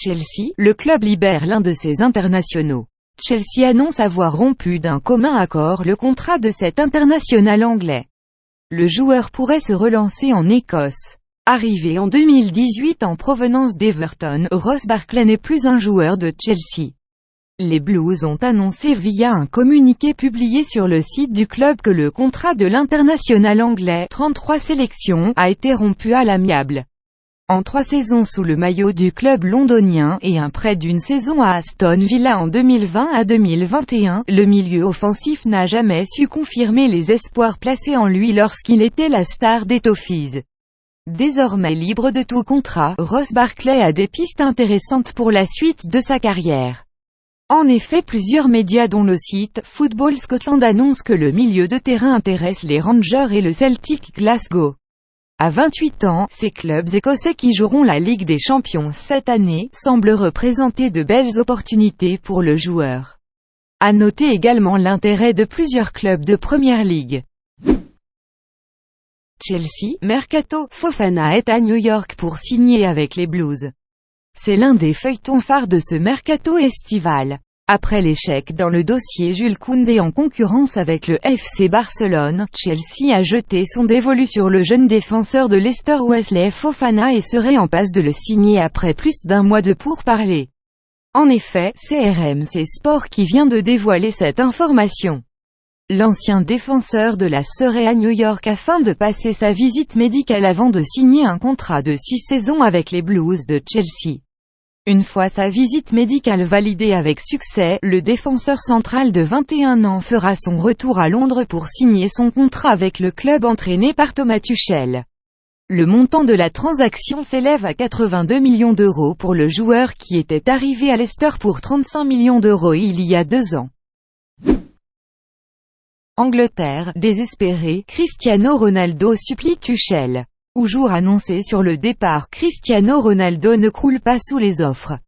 Chelsea, le club libère l'un de ses internationaux. Chelsea annonce avoir rompu d'un commun accord le contrat de cet international anglais. Le joueur pourrait se relancer en Écosse. Arrivé en 2018 en provenance d'Everton, Ross Barkley n'est plus un joueur de Chelsea. Les Blues ont annoncé via un communiqué publié sur le site du club que le contrat de l'international anglais, 33 sélections, a été rompu à l'amiable. En 3 saisons sous le maillot du club londonien et un prêt d'une saison à Aston Villa en 2020 à 2021, le milieu offensif n'a jamais su confirmer les espoirs placés en lui lorsqu'il était la star des Toffees. Désormais libre de tout contrat, Ross Barkley a des pistes intéressantes pour la suite de sa carrière. En effet, plusieurs médias dont le site Football Scotland annoncent que le milieu de terrain intéresse les Rangers et le Celtic Glasgow. À 28 ans, ces clubs écossais qui joueront la Ligue des Champions cette année, semblent représenter de belles opportunités pour le joueur. À noter également l'intérêt de plusieurs clubs de Première Ligue. Chelsea, mercato, Fofana est à New York pour signer avec les Blues. C'est l'un des feuilletons phares de ce mercato estival. Après l'échec dans le dossier Jules Koundé en concurrence avec le FC Barcelone, Chelsea a jeté son dévolu sur le jeune défenseur de Leicester Wesley Fofana et serait en passe de le signer après plus d'un mois de pourparlers. En effet, c'est RMC Sport qui vient de dévoiler cette information. L'ancien défenseur de la serait à New York afin de passer sa visite médicale avant de signer un contrat de 6 saisons avec les Blues de Chelsea. Une fois sa visite médicale validée avec succès, le défenseur central de 21 ans fera son retour à Londres pour signer son contrat avec le club entraîné par Thomas Tuchel. Le montant de la transaction s'élève à 82 millions d'euros pour le joueur qui était arrivé à Leicester pour 35 millions d'euros il y a 2 ans. Angleterre, désespéré, Cristiano Ronaldo supplie Tuchel. Au jour annoncé sur le départ, Cristiano Ronaldo ne croule pas sous les offres.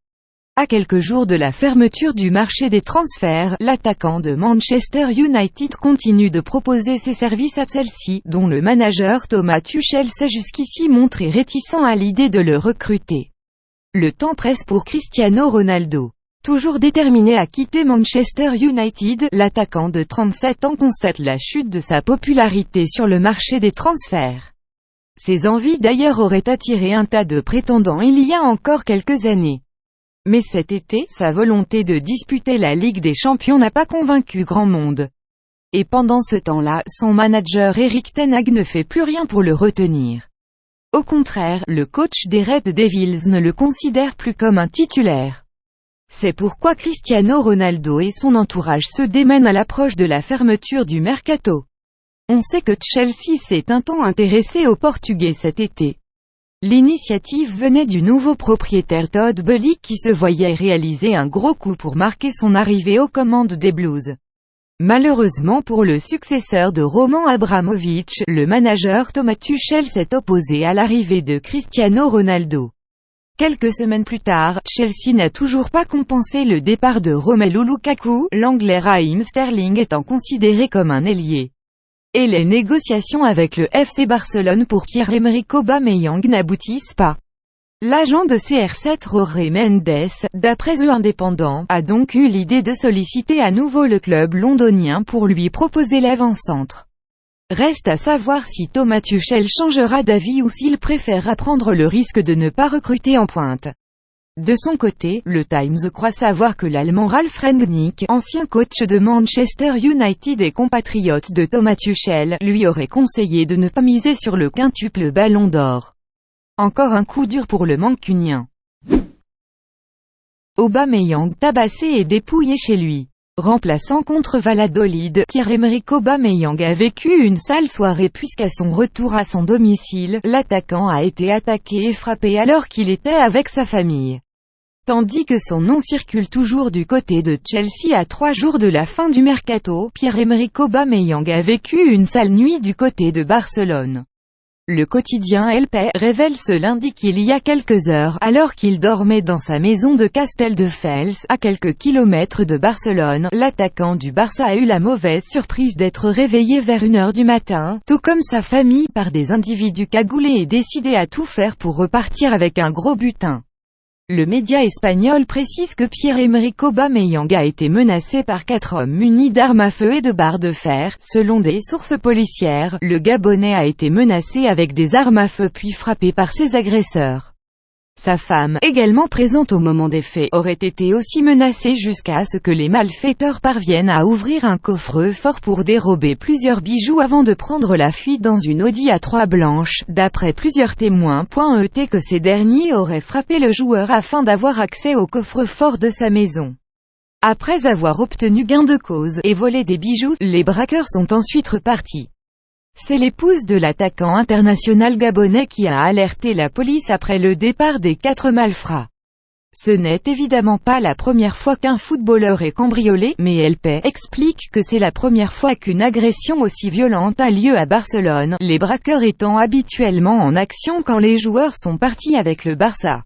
À quelques jours de la fermeture du marché des transferts, l'attaquant de Manchester United continue de proposer ses services à Chelsea, dont le manager Thomas Tuchel s'est jusqu'ici montré réticent à l'idée de le recruter. Le temps presse pour Cristiano Ronaldo. Toujours déterminé à quitter Manchester United, l'attaquant de 37 ans constate la chute de sa popularité sur le marché des transferts. Ses envies d'ailleurs auraient attiré un tas de prétendants il y a encore quelques années. Mais cet été, sa volonté de disputer la Ligue des Champions n'a pas convaincu grand monde. Et pendant ce temps-là, son manager Erik ten Hag ne fait plus rien pour le retenir. Au contraire, le coach des Red Devils ne le considère plus comme un titulaire. C'est pourquoi Cristiano Ronaldo et son entourage se démènent à l'approche de la fermeture du mercato. On sait que Chelsea s'est un temps intéressé aux Portugais cet été. L'initiative venait du nouveau propriétaire Todd Boehly qui se voyait réaliser un gros coup pour marquer son arrivée aux commandes des Blues. Malheureusement pour le successeur de Roman Abramovich, le manager Thomas Tuchel s'est opposé à l'arrivée de Cristiano Ronaldo. Quelques semaines plus tard, Chelsea n'a toujours pas compensé le départ de Romelu Lukaku, l'anglais Raheem Sterling étant considéré comme un ailier. Et les négociations avec le FC Barcelone pour Pierre-Emerick Aubameyang n'aboutissent pas. L'agent de CR7 Jorge Mendes, d'après The Independent, a donc eu l'idée de solliciter à nouveau le club londonien pour lui proposer l'avant-centre. Reste à savoir si Thomas Tuchel changera d'avis ou s'il préférera prendre le risque de ne pas recruter en pointe. De son côté, le Times croit savoir que l'Allemand Ralf Rangnick, ancien coach de Manchester United et compatriote de Thomas Tuchel, lui aurait conseillé de ne pas miser sur le quintuple Ballon d'Or. Encore un coup dur pour le Mancunien. Aubameyang tabassé et dépouillé chez lui. Remplaçant contre Valladolid, Pierre-Emerick Aubameyang a vécu une sale soirée puisqu'à son retour à son domicile, l'attaquant a été attaqué et frappé alors qu'il était avec sa famille. Tandis que son nom circule toujours du côté de Chelsea à 3 jours de la fin du mercato, Pierre-Emerick Aubameyang a vécu une sale nuit du côté de Barcelone. Le quotidien El País révèle ce lundi qu'il y a quelques heures, alors qu'il dormait dans sa maison de Castelldefels, à quelques kilomètres de Barcelone, l'attaquant du Barça a eu la mauvaise surprise d'être réveillé vers 1h du matin, tout comme sa famille par des individus cagoulés et décidés à tout faire pour repartir avec un gros butin. Le média espagnol précise que Pierre-Emerick Aubameyang a été menacé par 4 hommes munis d'armes à feu et de barres de fer. Selon des sources policières, le Gabonais a été menacé avec des armes à feu puis frappé par ses agresseurs. Sa femme, également présente au moment des faits, aurait été aussi menacée jusqu'à ce que les malfaiteurs parviennent à ouvrir un coffre-fort pour dérober plusieurs bijoux avant de prendre la fuite dans une Audi A3 blanche. D'après plusieurs témoins, ET que ces derniers auraient frappé le joueur afin d'avoir accès au coffre-fort de sa maison. Après avoir obtenu gain de cause et volé des bijoux, les braqueurs sont ensuite repartis. C'est l'épouse de l'attaquant international gabonais qui a alerté la police après le départ des 4 malfrats. Ce n'est évidemment pas la première fois qu'un footballeur est cambriolé, mais LP explique que c'est la première fois qu'une agression aussi violente a lieu à Barcelone, les braqueurs étant habituellement en action quand les joueurs sont partis avec le Barça.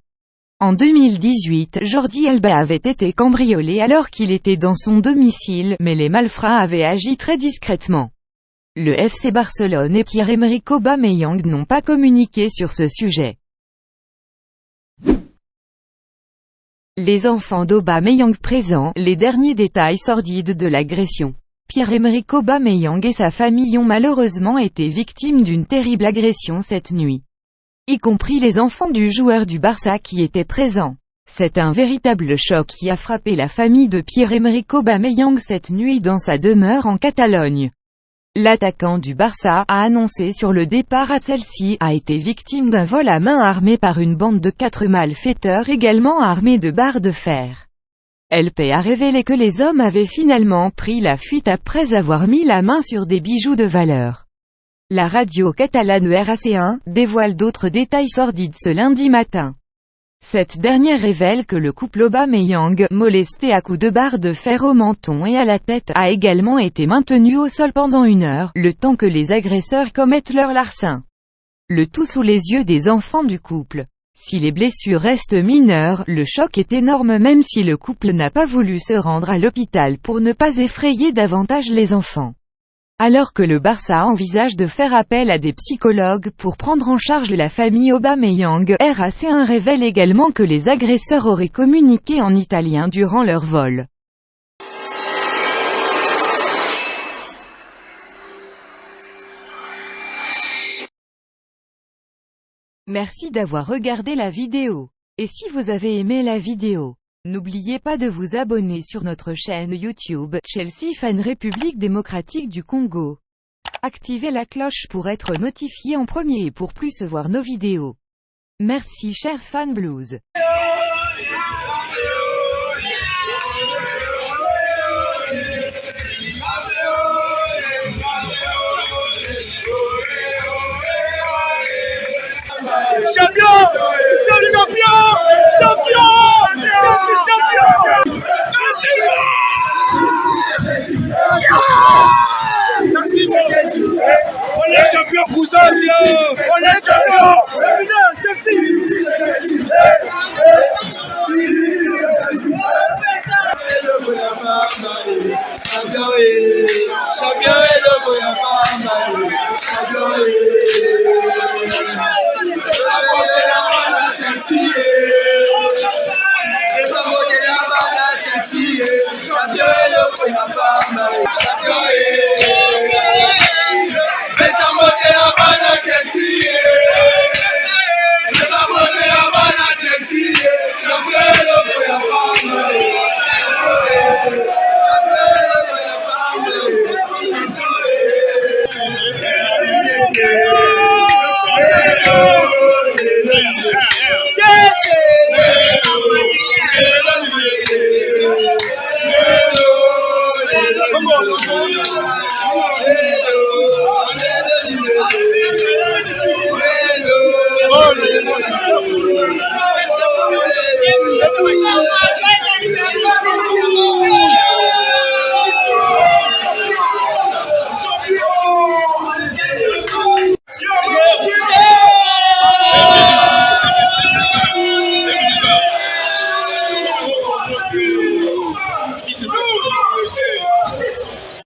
En 2018, Jordi Alba avait été cambriolé alors qu'il était dans son domicile, mais les malfrats avaient agi très discrètement. Le FC Barcelone et Pierre-Emerick Aubameyang n'ont pas communiqué sur ce sujet. Les enfants d'Aubameyang présents, les derniers détails sordides de l'agression. Pierre-Emerick Aubameyang et sa famille ont malheureusement été victimes d'une terrible agression cette nuit. Y compris les enfants du joueur du Barça qui étaient présents. C'est un véritable choc qui a frappé la famille de Pierre-Emerick Aubameyang cette nuit dans sa demeure en Catalogne. L'attaquant du Barça a annoncé sur le départ à Chelsea, a été victime d'un vol à main armé par une bande de 4 malfaiteurs également armés de barres de fer. LP a révélé que les hommes avaient finalement pris la fuite après avoir mis la main sur des bijoux de valeur. La radio catalane RAC1 dévoile d'autres détails sordides ce lundi matin. Cette dernière révèle que le couple Aubameyang, molesté à coups de barres de fer au menton et à la tête, a également été maintenu au sol pendant 1 heure, le temps que les agresseurs commettent leur larcin. Le tout sous les yeux des enfants du couple. Si les blessures restent mineures, le choc est énorme même si le couple n'a pas voulu se rendre à l'hôpital pour ne pas effrayer davantage les enfants. Alors que le Barça envisage de faire appel à des psychologues pour prendre en charge la famille Aubameyang, RAC1 révèle également que les agresseurs auraient communiqué en italien durant leur vol. Merci d'avoir regardé la vidéo. Et si vous avez aimé la vidéo, n'oubliez pas de vous abonner sur notre chaîne YouTube, Chelsea Fan République démocratique du Congo. Activez la cloche pour être notifié en premier et pour plus voir nos vidéos. Merci chers fans blues. Champion! Champion! Champion! Champion! Merci! On est champion, cousin! On est champion!